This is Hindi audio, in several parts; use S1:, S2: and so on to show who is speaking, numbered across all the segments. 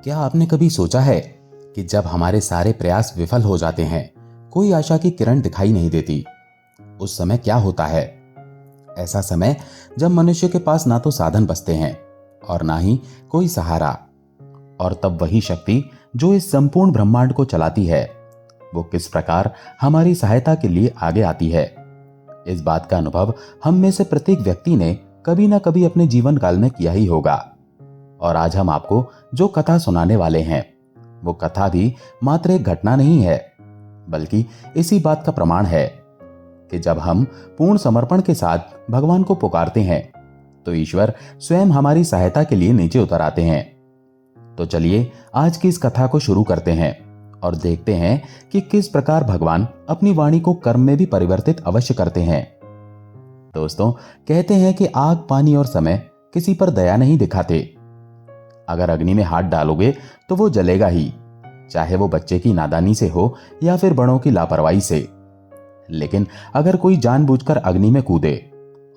S1: क्या आपने कभी सोचा है कि जब हमारे सारे प्रयास विफल हो जाते हैं, कोई आशा की किरण दिखाई नहीं देती, उस समय क्या होता है? ऐसा समय जब मनुष्य के पास ना तो साधन बचते हैं और ना ही कोई सहारा, और तब वही शक्ति जो इस संपूर्ण ब्रह्मांड को चलाती है, वो किस प्रकार हमारी सहायता के लिए आगे आती है। इस बात का अनुभव हम में से प्रत्येक व्यक्ति ने कभी ना कभी अपने जीवन काल में किया ही होगा। और आज हम आपको जो कथा सुनाने वाले हैं, वो कथा भी मात्र एक घटना नहीं है, बल्कि इसी बात का प्रमाण है कि जब हम पूर्ण समर्पण के साथ भगवान को पुकारते हैं, तो ईश्वर स्वयं हमारी सहायता के लिए नीचे उतर आते हैं। तो चलिए आज की इस कथा को शुरू करते हैं और देखते हैं कि किस प्रकार भगवान अपनी वाणी को कर्म में भी परिवर्तित अवश्य करते हैं। दोस्तों, कहते हैं कि आग, पानी और समय किसी पर दया नहीं दिखाते। अगर अग्नि में हाथ डालोगे तो वो जलेगा ही, चाहे वो बच्चे की नादानी से हो या फिर बड़ों की लापरवाही से। लेकिन अगर कोई जानबूझकर अग्नि में कूदे,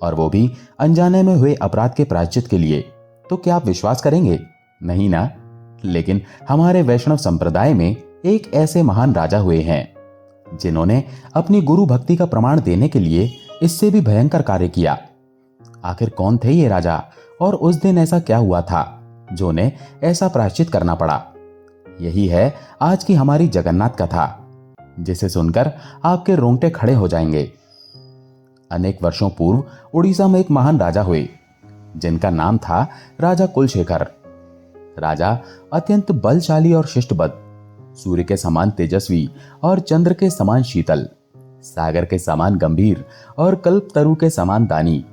S1: और वो भी अनजाने में हुए अपराध के प्रायश्चित के लिए, तो क्या आप विश्वास करेंगे? नहीं ना। लेकिन हमारे वैष्णव संप्रदाय में एक ऐसे महान राजा हुए हैं जिन्होंने अपनी गुरु भक्ति का प्रमाण देने के लिए इससे भी भयंकर कार्य किया। आखिर कौन थे ये राजा, और उस दिन ऐसा क्या हुआ था जो उन्हें ऐसा प्रायश्चित करना पड़ा? यही है आज की हमारी जगन्नाथ कथा, जिसे सुनकर आपके रोंगटे खड़े हो जाएंगे। अनेक वर्षों पूर्व उड़ीसा में एक महान राजा हुए, जिनका नाम था राजा कुलशेखर। राजा अत्यंत बलशाली और शिष्टबद्ध, सूर्य के समान तेजस्वी और चंद्र के समान शीतल, सागर के समान गंभीर और कल्पतरु के समान दानी,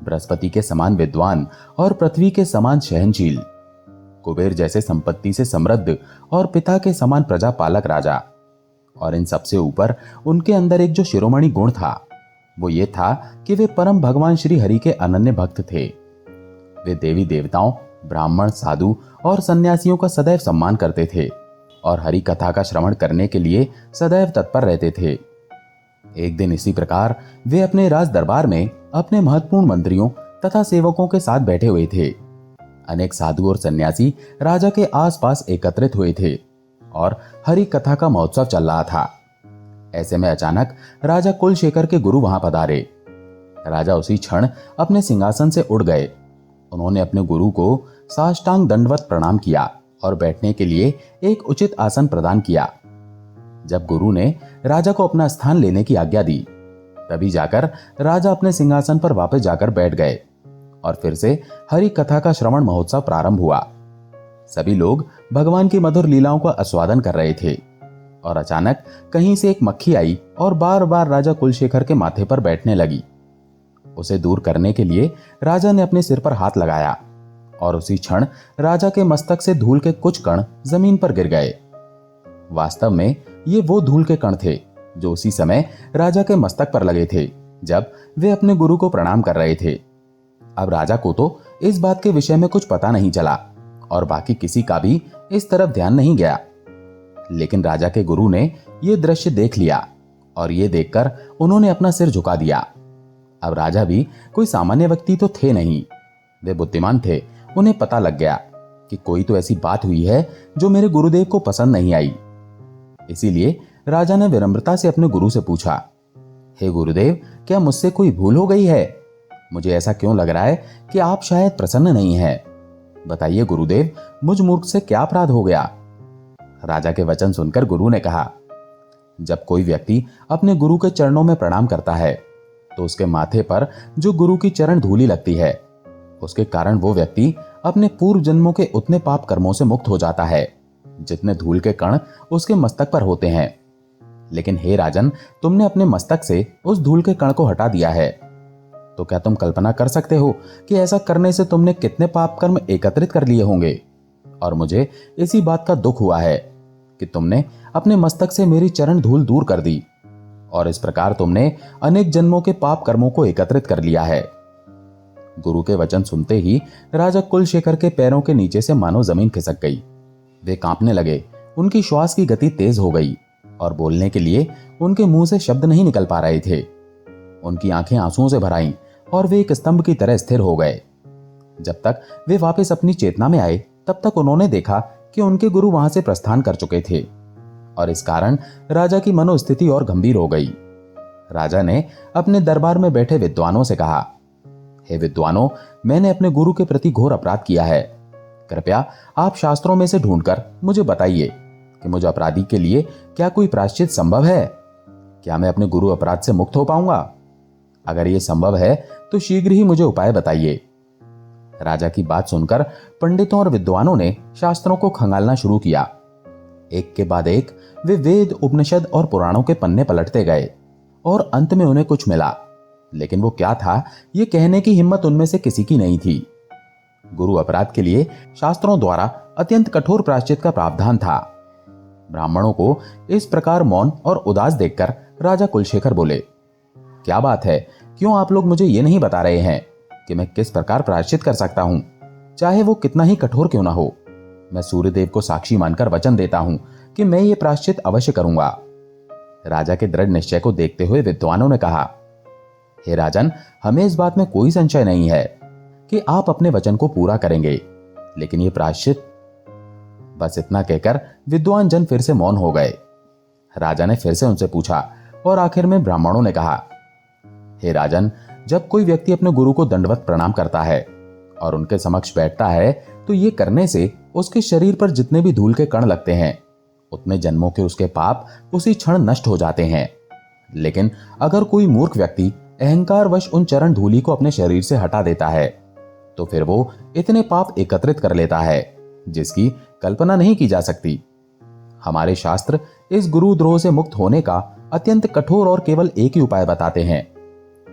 S1: बृहस्पति के समान विद्वान और पृथ्वी के समान सहनशील, कुबेर जैसे संपत्ति से समृद्ध और पिता के समान प्रजा पालक राजा। और इन सबसे ऊपर उनके अंदर एक जो शिरोमणि गुण था, वो ये था कि वे परम भगवान श्री हरि के अनन्य भक्त थे। वे देवी देवताओं, ब्राह्मण, साधु और सन्यासियों का सदैव सम्मान करते थे और हरि कथा का श्रवण करने के लिए सदैव तत्पर रहते थे। एक दिन इसी प्रकार वे अपने राज दरबार में अपने महत्वपूर्ण मंत्रियों तथा सेवकों के साथ बैठे हुए थे। अनेक साधु और सन्यासी राजा के आसपास एकत्रित हुए थे और हरि कथा का महोत्सव चल रहा था। ऐसे में अचानक राजा कुलशेखर के गुरु वहां पधारे। राजा उसी क्षण अपने सिंहासन से उठ गए। उन्होंने अपने गुरु को साष्टांग दंडवत प्रणाम किया और बैठने के लिए एक उचित आसन प्रदान किया। जब गुरु ने राजा को अपना स्थान लेने की आज्ञा दी, तभी जाकर राजा अपने सिंहासन पर वापस जाकर बैठ गए और फिर से हरि कथा का श्रवण महोत्सव प्रारंभ हुआ। सभी लोग भगवान की मधुर लीलाओं का आस्वादन कर रहे थे और अचानक कहीं से एक मक्खी आई और बार बार राजा कुलशेखर के माथे पर बैठने लगी। उसे दूर करने के लिए राजा ने अपने सिर पर हाथ लगाया और उसी क्षण राजा के मस्तक से धूल के कुछ कण जमीन पर गिर गए। वास्तव में ये वो धूल के कण थे जो उसी समय राजा के मस्तक पर लगे थे जब वे अपने गुरु को प्रणाम कर रहे थे। अब राजा को तो इस बात के विषय में कुछ पता नहीं चला और बाकी किसी का भी इस तरफ ध्यान नहीं गया। लेकिन राजा के गुरु ने यह दृश्य देख लिया और ये देखकर उन्होंने अपना सिर झुका दिया। अब राजा भी कोई सामान्य व्यक्ति तो थे नहीं, वे बुद्धिमान थे। उन्हें पता लग गया कि कोई तो ऐसी बात हुई है जो मेरे गुरुदेव को पसंद नहीं आई। इसीलिए राजा ने विनम्रता से अपने गुरु से पूछा, हे गुरुदेव, क्या मुझसे कोई भूल हो गई है? मुझे ऐसा क्यों लग रहा है कि आप शायद प्रसन्न नहीं हैं। बताइए गुरुदेव, मुझ मूर्ख से क्या अपराध हो गया? राजा के वचन सुनकर गुरु ने कहा, जब कोई व्यक्ति अपने गुरु के चरणों में प्रणाम करता है, तो उसके माथे पर जो गुरु की चरण धूली लगती है, उसके कारण वो व्यक्ति अपने पूर्व जन्मों के उतने पाप कर्मों से मुक्त हो जाता है जितने धूल के कण उसके मस्तक पर होते हैं। लेकिन हे राजन, तुमने अपने मस्तक से उस धूल के कण को हटा दिया है, तो क्या तुम कल्पना कर सकते हो कि ऐसा करने से तुमने कितने पाप कर्म एकत्रित कर लिए होंगे? और मुझे इसी बात का दुख हुआ है कि तुमने अपने मस्तक से मेरी चरण धूल दूर कर दी और इस प्रकार तुमने अनेक जन्मों के पाप कर्मों को एकत्रित कर लिया है। गुरु के वचन सुनते ही राजा कुलशेखर के पैरों के नीचे से मानो जमीन खिसक गई। वे कांपने लगे, उनकी श्वास की गति तेज हो गई और बोलने के लिए उनके मुंह से शब्द नहीं निकल पा रहे थे। उनकी आंखें आंसुओं से भर आईं और वे एक स्तंभ की तरह स्थिर हो गए। जब तक वे वापस अपनी चेतना में आए, तब तक उन्होंने देखा कि उनके गुरु वहां से प्रस्थान कर चुके थे और इस कारण राजा की मनोस्थिति और गंभीर हो गई। राजा ने अपने दरबार में बैठे विद्वानों से कहा, हे विद्वानों, मैंने अपने गुरु के प्रति घोर अपराध किया है। कृपया आप शास्त्रों में से ढूंढकर मुझे बताइए कि मुझे अपराधी के लिए क्या कोई प्रायश्चित संभव है। क्या मैं अपने गुरु अपराध से मुक्त हो पाऊंगा? अगर यह संभव है तो शीघ्र ही मुझे उपाय बताइए। राजा की बात सुनकर पंडितों और विद्वानों ने शास्त्रों को खंगालना शुरू किया। एक के बाद एक वे वेद, उपनिषद और पुराणों के पन्ने पलटते गए और अंत में उन्हें कुछ मिला, लेकिन वो क्या था ये कहने की हिम्मत उनमें से किसी की नहीं थी। गुरु अपराध के लिए शास्त्रों द्वारा अत्यंत कठोर प्रायश्चित का प्रावधान था। ब्राह्मणों को इस प्रकार मौन और उदास देखकर राजा कुलशेखर बोले, क्या बात है, क्यों आप लोग मुझे ये नहीं बता रहे हैं कि मैं किस प्रकार प्रायश्चित कर सकता हूं, चाहे वो कितना ही कठोर क्यों ना हो। मैं सूर्यदेव को साक्षी मानकर वचन देता हूं कि मैं ये प्रायश्चित अवश्य करूंगा। राजा के दृढ़ निश्चय को देखते हुए विद्वानों ने कहा, हे राजन, हमें इस बात में कोई संशय नहीं है कि आप अपने वचन को पूरा करेंगे, लेकिन ये प्रायश्चित। बस इतना कहकर विद्वान जन फिर से मौन हो गए। राजा ने फिर से उनसे पूछा और आखिर में ब्राह्मणों ने कहा, हे राजन, जब कोई व्यक्ति अपने गुरु को दंडवत प्रणाम करता है और उनके समक्ष बैठता है तो ये करने से उसके शरीर पर जितने भी धूल के कण लगते हैं उतने जन्मों के उसके पाप उसी क्षण नष्ट हो जाते हैं। लेकिन अगर कोई मूर्ख व्यक्ति अहंकारवश उन चरण धूलि को अपने शरीर से हटा देता है तो फिर वो इतने पाप एकत्रित कर लेता है जिसकी कल्पना नहीं की जा सकती। हमारे शास्त्र इस गुरुद्रोह से मुक्त होने का अत्यंत कठोर और केवल एक ही उपाय बताते हैं।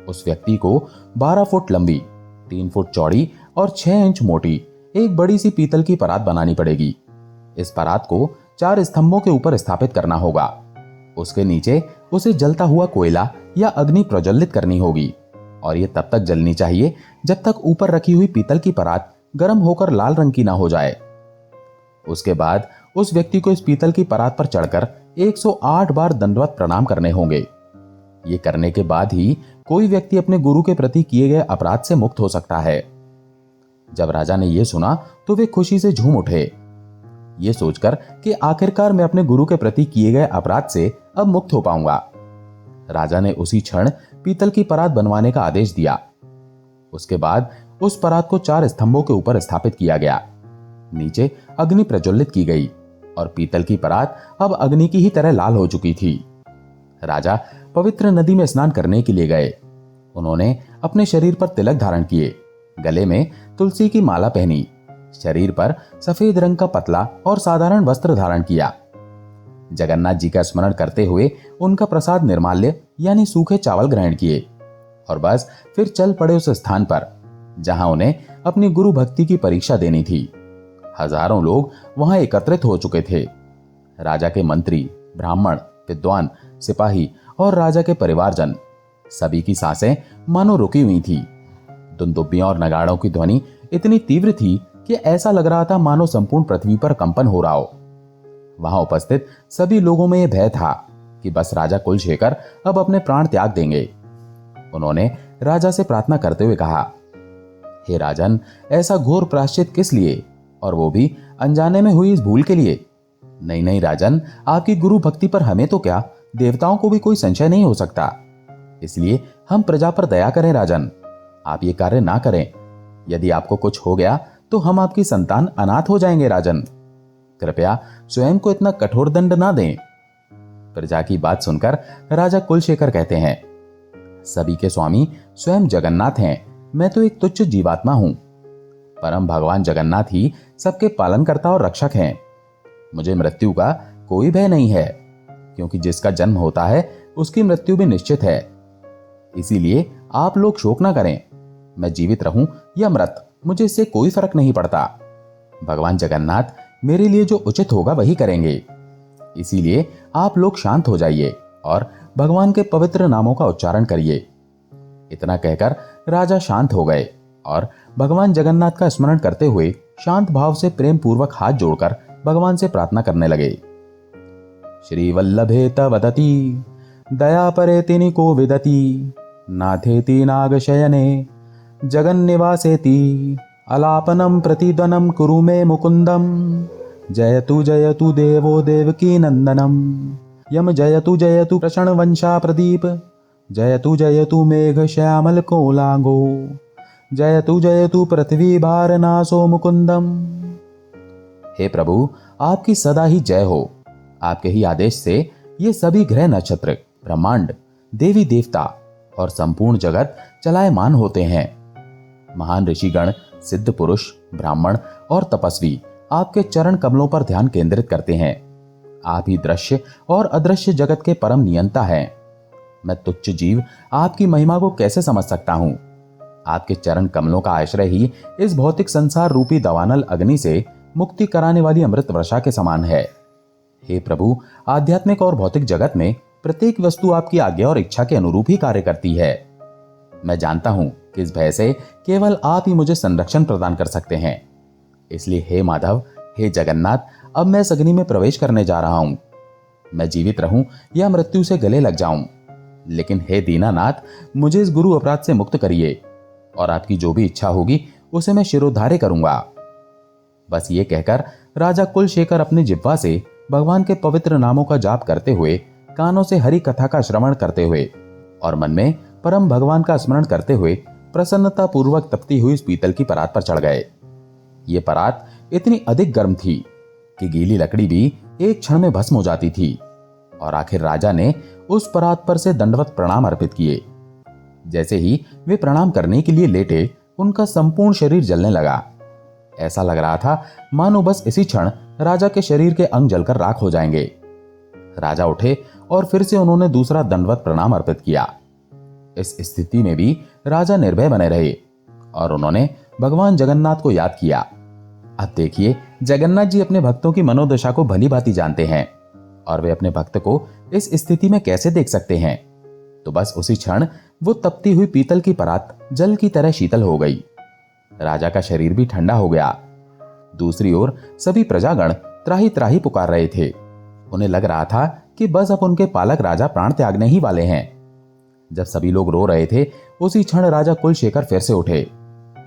S1: उस व्यक्ति को 12 फुट लंबी, 3 फुट चौड़ी और 6 इंच मोटी एक बड़ी सी पीतल की परात बनानी पड़ेगी। इस परात को 4 स्तंभों के ऊपर स्थापित करना होगा। उसके नीचे उसे जलता हुआ कोयला या अग्नि प्रज्वलित करनी होगी और यह तब तक जलनी चाहिए जब तक ऊपर रखी हुई पीतल की परात गर्म होकर लाल रंग की ना हो जाए। उसके बाद उस व्यक्ति को इस पीतल की परात पर चढ़कर 108 बार दंडवत प्रणाम करने होंगे। ये करने के बाद ही कोई व्यक्ति अपने गुरु के प्रति किए गए अपराध से मुक्त हो सकता है। जब राजा ने यह सुना तो वे खुशी से झूम उठे, ये सोचकर कि आखिरकार मैं अपने गुरु के प्रति किए गए अपराध से अब मुक्त हो पाऊंगा। राजा ने उसी क्षण पीतल की परात बनवाने का आदेश दिया। उसके बाद उस परात को 4 स्तंभों के ऊपर स्थापित किया गया। नीचे अग्नि प्रज्वलित की गई और पीतल की परात अब अग्नि की ही तरह लाल हो चुकी थी। राजा पवित्र नदी में स्नान करने के लिए गए। उन्होंने अपने शरीर पर तिलक धारण किए, गले में तुलसी की माला पहनी, शरीर पर सफेद रंग का पतला और साधारण वस्त्र धारण किया। जगन्नाथ जी का स्मरण करते हुए उनका प्रसाद निर्माल्य यानी सूखे चावल ग्रहण किए और बस फिर चल पड़े उस स्थान पर जहां उन्हें अपनी गुरु भक्ति की परीक्षा देनी थी। हजारों लोग वहां एकत्रित हो चुके थे। राजा के मंत्री, ब्राह्मण, विद्वान, सिपाही और राजा के परिवारजन, सभी की सांसें मानो रुकी हुई थी। दुंदुभियों और नगाड़ों की ध्वनि इतनी तीव्र थी कि ऐसा लग रहा था मानो संपूर्ण पृथ्वी पर कंपन हो रहा हो। वहां उपस्थित सभी लोगों में यह भय था कि बस राजा कुलशेखर अब अपने प्राण त्याग देंगे। उन्होंने राजा से प्रार्थना करते हुए कहा, हे राजन, ऐसा घोर प्रायश्चित किस लिए, और वो भी अनजाने में हुई इस भूल के लिए? नहीं नहीं राजन, आपकी गुरु भक्ति पर हमें तो क्या, देवताओं को भी कोई संशय नहीं हो सकता। इसलिए हम प्रजा पर दया करें राजन, आप ये कार्य ना करें। यदि आपको कुछ हो गया तो हम आपकी संतान अनाथ हो जाएंगे राजन। कृपया स्वयं को इतना कठोर दंड ना दें। प्रजा की बात सुनकर राजा कुलशेखर कहते हैं, सभी के स्वामी स्वयं जगन्नाथ हैं, मैं तो एक तुच्छ जीवात्मा हूं। परम भगवान जगन्नाथ ही सबके पालनकर्ता और रक्षक हैं। मुझे मृत्यु का कोई भय नहीं है, क्योंकि जिसका जन्म होता है उसकी मृत्यु भी निश्चित है। इसीलिए आप लोग शोक ना करें। मैं जीवित रहूं या मृत, मुझे इससे कोई फर्क नहीं पड़ता। भगवान जगन्नाथ मेरे लिए जो उचित होगा वही करेंगे। इसीलिए आप लोग शांत हो जाइए और भगवान के पवित्र नामों का उच्चारण करिए। इतना कहकर राजा शांत हो गए और भगवान जगन्नाथ का स्मरण करते हुए शांत भाव से प्रेम पूर्वक हाथ जोड़कर भगवान से प्रार्थना करने लगे। श्री वल्लभे तवदति दया परेति निको विदति नाथेति नागशयने जगन्निवासेति अलापनम प्रतिद्वनम कुरु मे मुकुंदम जयतु देवो देवकी नंदनम। यम जयतु प्रषण वंशा प्रदीप। जयतु मेघ श्यामल कोलांगो। जयतु पृथ्वी भारनासो मुकुंदम। हे प्रभु, आपकी सदा ही जय हो। आपके ही आदेश से ये सभी ग्रह नक्षत्र, ब्रह्मांड, देवी देवता और संपूर्ण जगत चलायमान होते हैं। महान ऋषिगण, सिद्ध पुरुष, ब्राह्मण और तपस्वी आपके चरण कमलों पर ध्यान केंद्रित करते हैं। आप ही दृश्य और अदृश्य जगत के परम नियंता हैं। मैं तुच्छ जीव आपकी महिमा को कैसे समझ सकता हूं। आपके चरण कमलों का आश्रय ही इस भौतिक संसार रूपी दवानल अग्नि से मुक्ति कराने वाली अमृत वर्षा के समान है। हे प्रभु, आध्यात्मिक और भौतिक जगत में प्रत्येक वस्तु आपकी आज्ञा और इच्छा के अनुरूप ही कार्य करती है। मैं जानता हूं कि इस भय से केवल आप ही मुझे संरक्षण प्रदान कर सकते हैं। इसलिए हे माधव, हे जगन्नाथ, अब मैं इस अग्नि में प्रवेश करने जा रहा हूं। मैं जीवित रहूं या मृत्यु से गले लग जाऊं, लेकिन हे दीनानाथ, मुझे इस गुरु अपराध से मुक्त करिए और आपकी जो भी इच्छा होगी उसे मैं शिरोधार्य करूंगा। बस ये कहकर राजा कुलशेखर अपनी जिह्वा से भगवान के पवित्र नामों का जाप करते हुए, कानों से हरि कथा का श्रवण करते हुए और मन में परम भगवान का स्मरण करते हुए प्रसन्नता पूर्वक तपती हुई इस पीतल की परात पर चढ़ गए। ये परात इतनी अधिक गर्म थी कि गीली लकड़ी भी एक क्षण में भस्म हो जाती थी। और आखिर राजा ने उस परात पर से दंडवत प्रणाम अर्पित किए। जैसे ही वे प्रणाम करने के लिए लेटे, उनका संपूर्ण शरीर जलने लगा। ऐसा लग रहा था मानो बस इसी क्षण राजा के शरीर के अंग जलकर राख हो जाएंगे। राजा उठे और फिर से उन्होंने दूसरा दंडवत प्रणाम अर्पित किया। इस स्थिति में भी राजा निर्भय बने रहे और उन्होंने भगवान जगन्नाथ को याद किया। अब देखिए, जगन्नाथ जी अपने भक्तों की मनोदशा को भली भांति जानते हैं और वे अपने भक्त को इस स्थिति में कैसे देख सकते हैं। तो बस उसी क्षण वो तपती हुई पीतल की परात जल की तरह शीतल हो गई। राजा का शरीर भी ठंडा हो गया। दूसरी ओर सभी प्रजागण त्राही त्राही पुकार रहे थे। उन्हें लग रहा था कि बस अब उनके पालक राजा प्राण त्यागने ही वाले हैं। जब सभी लोग रो रहे थे, उसी क्षण राजा कुलशेखर फिर से उठे,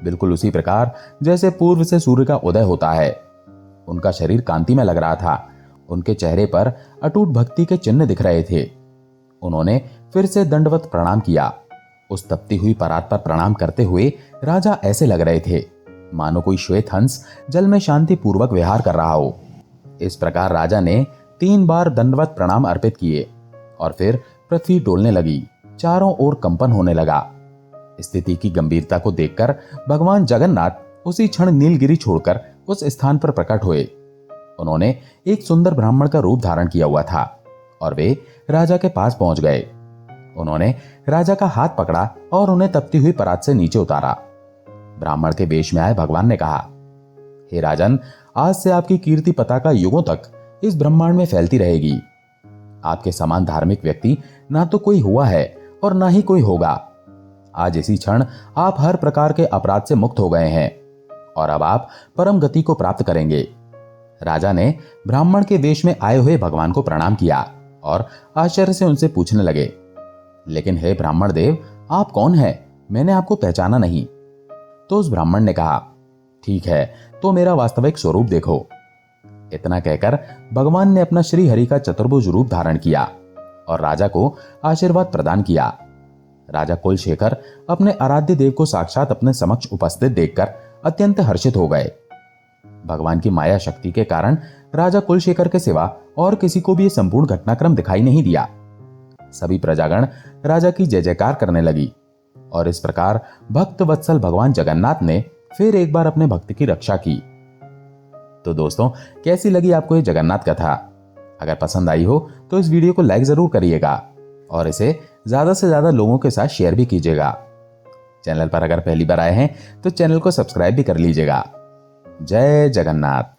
S1: बिल्कुल उसी प्रकार जैसे पूर्व से सूर्य का उदय होता है। उनका शरीर कांति में लग रहा था। उनके चेहरे पर अटूट भक्ति के चिन्ह दिख रहे थे। उन्होंने फिर से दंडवत प्रणाम किया। उस तपती हुई परात पर प्रणाम करते हुए राजा ऐसे लग रहे थे मानो कोई श्वेत हंस जल में शांति पूर्वक विहार कर रहा हो। इस प्रकार राजा ने 3 बार दंडवत प्रणाम अर्पित किए और फिर पृथ्वी डोलने लगी, चारों ओर कंपन होने लगा। स्थिति की गंभीरता को देखकर भगवान जगन्नाथ उसी क्षण नीलगिरी छोड़कर उस स्थान पर प्रकट हुए। उन्होंने एक सुंदर ब्राह्मण का रूप धारण किया हुआ था और वे राजा के पास पहुंच गए। उन्होंने राजा का हाथ पकड़ा और उन्हें तपती हुई परात से नीचे उतारा। ब्राह्मण के वेश में आए भगवान ने कहा, हे राजन, आज से आपकी कीर्ति पताका युगों तक इस ब्रह्मांड में फैलती रहेगी। आपके समान धार्मिक व्यक्ति ना तो कोई हुआ है और ना ही कोई होगा। आज इसी क्षण आप हर प्रकार के अपराध से मुक्त हो गए हैं और अब आप परम गति को प्राप्त करेंगे। राजा ने ब्राह्मण के वेश में आए हुए भगवान को प्रणाम किया और आश्चर्य से उनसे पूछने लगे, लेकिन हे ब्राह्मण देव, आप कौन हैं? मैंने आपको पहचाना नहीं। तो उस ब्राह्मण ने कहा, ठीक है, तो मेरा वास्तविक स्वरूप देखो। इतना कहकर भगवान ने अपना श्री हरि का चतुर्भुज रूप धारण किया और राजा को आशीर्वाद प्रदान किया। राजा कुलशेखर अपने आराध्य देव को साक्षात अपने समक्ष उपस्थित देखकर अत्यंत हर्षित हो गए। भगवान की माया शक्ति के कारण राजा कुलशेखर के सिवा और किसी को भी यह संपूर्ण घटनाक्रम दिखाई नहीं दिया। सभी प्रजागण राजा की जय जयकार करने लगी और इस प्रकार भक्त वत्सल भगवान जगन्नाथ ने फिर एक बार अपने भक्त की रक्षा की। तो दोस्तों, कैसी लगी आपको ये जगन्नाथ कथा? अगर पसंद आई हो तो इस वीडियो को लाइक जरूर करिएगा और इसे ज्यादा से ज्यादा लोगों के साथ शेयर भी कीजिएगा। चैनल पर अगर पहली बार आए हैं तो चैनल को सब्सक्राइब भी कर लीजिएगा। जय जगन्नाथ।